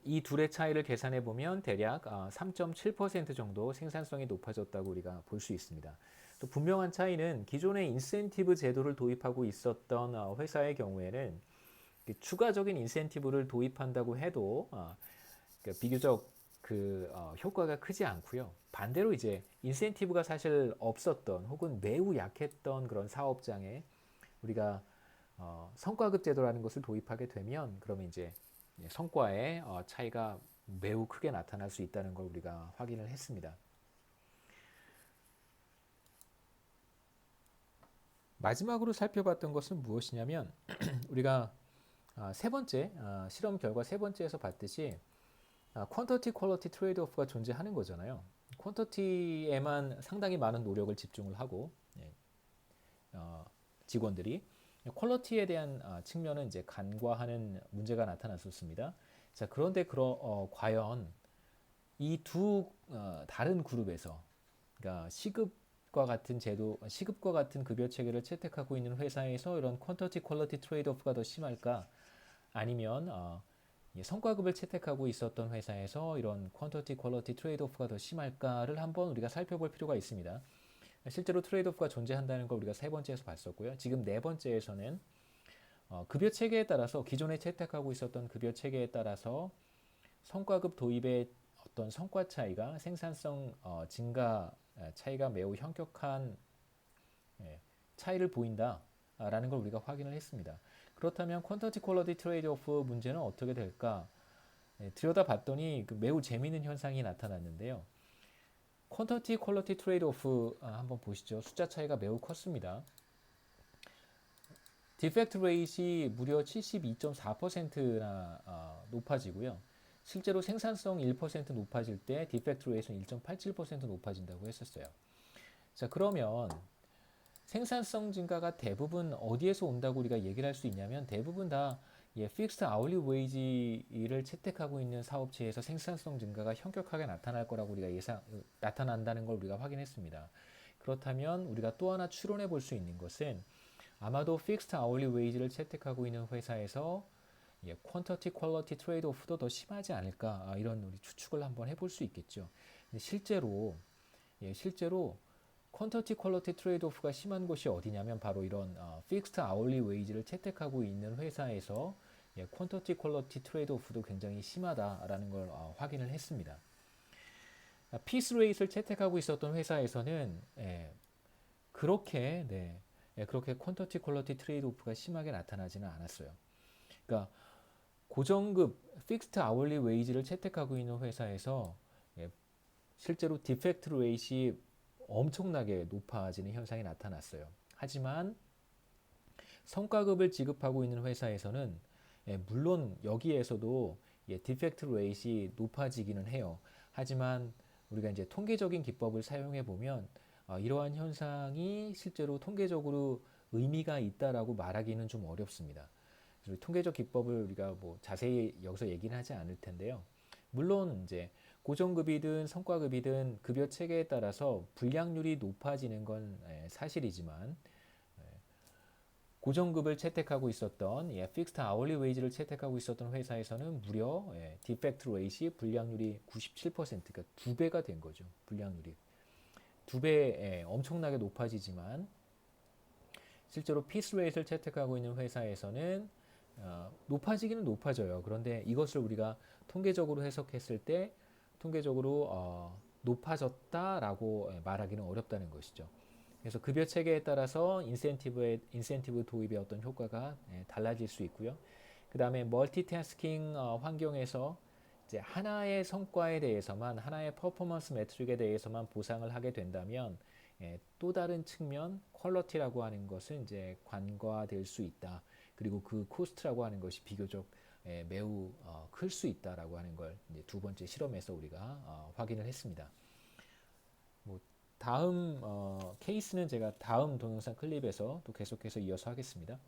이 둘의 차이를 계산해 보면 대략 3.7% 정도 생산성이 높아졌다고 우리가 볼 수 있습니다. 또 분명한 차이는 기존의 인센티브 제도를 도입하고 있었던 회사의 경우에는 추가적인 인센티브를 도입한다고 해도 비교적 효과가 크지 않고요. 반대로 이제 인센티브가 사실 없었던 혹은 매우 약했던 그런 사업장에 우리가 성과급 제도라는 것을 도입하게 되면 그러면 이제 성과의 차이가 매우 크게 나타날 수 있다는 걸 우리가 확인을 했습니다. 마지막으로 살펴봤던 것은 무엇이냐면 우리가 세 번째 실험 결과 세 번째에서 봤듯이 퀀터티 퀄리티 트레이드 오프가 존재하는 거잖아요. 퀀터티에만 상당히 많은 노력을 집중을 하고 직원들이 퀄리티에 대한 측면은 이제 간과하는 문제가 나타났었습니다. 자, 그런데 과연 이 두 다른 그룹에서 그러니까 시급과 같은 급여 체계를 채택하고 있는 회사에서 이런 퀀터티 퀄리티 트레이드 오프가 더 심할까? 아니면 성과급을 채택하고 있었던 회사에서 이런 퀀터티 퀄리티 트레이드 오프가 더 심할까를 한번 우리가 살펴볼 필요가 있습니다. 실제로 트레이드 오프가 존재한다는 걸 우리가 세 번째에서 봤었고요. 지금 네 번째에서는 급여 체계에 따라서 기존에 채택하고 있었던 급여 체계에 따라서 성과급 도입의 어떤 성과 차이가 생산성 증가 차이가 매우 현격한 차이를 보인다라는 걸 우리가 확인을 했습니다. 그렇다면 퀀터티 퀄리티 트레이드 오프 문제는 어떻게 될까? 들여다봤더니 매우 재미있는 현상이 나타났는데요. 퀀터티 퀄리티 트레이드 오프 한번 보시죠. 숫자 차이가 매우 컸습니다. 디펙트 레이시 무려 72.4%나 높아지고요. 실제로 생산성 1% 높아질 때 디펙트 레이시는 1.87% 높아진다고 했었어요. 자, 그러면 생산성 증가가 대부분 어디에서 온다고 우리가 얘기를 할 수 있냐면 대부분 다 픽스드 아울리 웨이지를 채택하고 있는 사업체에서 생산성 증가가 현격하게 나타날 거라고 우리가 나타난다는 걸 우리가 확인했습니다. 그렇다면 우리가 또 하나 추론해 볼 수 있는 것은 아마도 픽스드 아울리 웨이지를 채택하고 있는 회사에서 퀀터티 퀄리티 트레이드 오프도 더 심하지 않을까 이런 우리 추측을 한번 해볼 수 있겠죠. 근데 실제로 퀀터티 퀄리티 트레이드 오프가 심한 곳이 어디냐면 바로 이런 픽스드 아울리 웨이지를 채택하고 있는 회사에서 퀀터티 퀄리티 트레이드 오프도 굉장히 심하다라는 걸 확인을 했습니다. 피스 레이트를 채택하고 있었던 회사에서는 그렇게 퀀터티 퀄리티 트레이드 오프가 심하게 나타나지는 않았어요. 그러니까 고정급 픽스드 아울리 웨이지를 채택하고 있는 회사에서 실제로 디펙트 레이시 엄청나게 높아지는 현상이 나타났어요. 하지만 성과급을 지급하고 있는 회사에서는 물론 여기에서도 디펙트 레이시 높아지기는 해요. 하지만 우리가 이제 통계적인 기법을 사용해 보면 이러한 현상이 실제로 통계적으로 의미가 있다라고 말하기는 좀 어렵습니다. 통계적 기법을 우리가 뭐 자세히 여기서 얘기는 하지 않을 텐데요. 물론 이제 고정급이든 성과급이든 급여 체계에 따라서 불량률이 높아지는 건 사실이지만 고정급을 채택하고 있었던 픽스드 아울리 웨이지를 채택하고 있었던 회사에서는 무려 디펙트 레이시 불량률이 97%, 그러니까 두 배가 된 거죠. 불량률이 두 배 엄청나게 높아지지만 실제로 피스 레이트를 채택하고 있는 회사에서는 높아지기는 높아져요. 그런데 이것을 우리가 통계적으로 해석했을 때 통계적으로 높아졌다라고 말하기는 어렵다는 것이죠. 그래서 급여 체계에 따라서 인센티브 도입의 어떤 효과가 달라질 수 있고요. 그 다음에 멀티태스킹 환경에서 이제 하나의 성과에 대해서만 하나의 퍼포먼스 매트릭에 대해서만 보상을 하게 된다면 또 다른 측면 퀄러티라고 하는 것은 이제 관과될 수 있다. 그리고 그 코스트라고 하는 것이 비교적 매우 클 수 있다라고 하는 걸 이제 두 번째 실험에서 우리가 확인을 했습니다. 뭐 다음 케이스는 제가 다음 동영상 클립에서 또 계속해서 이어서 하겠습니다.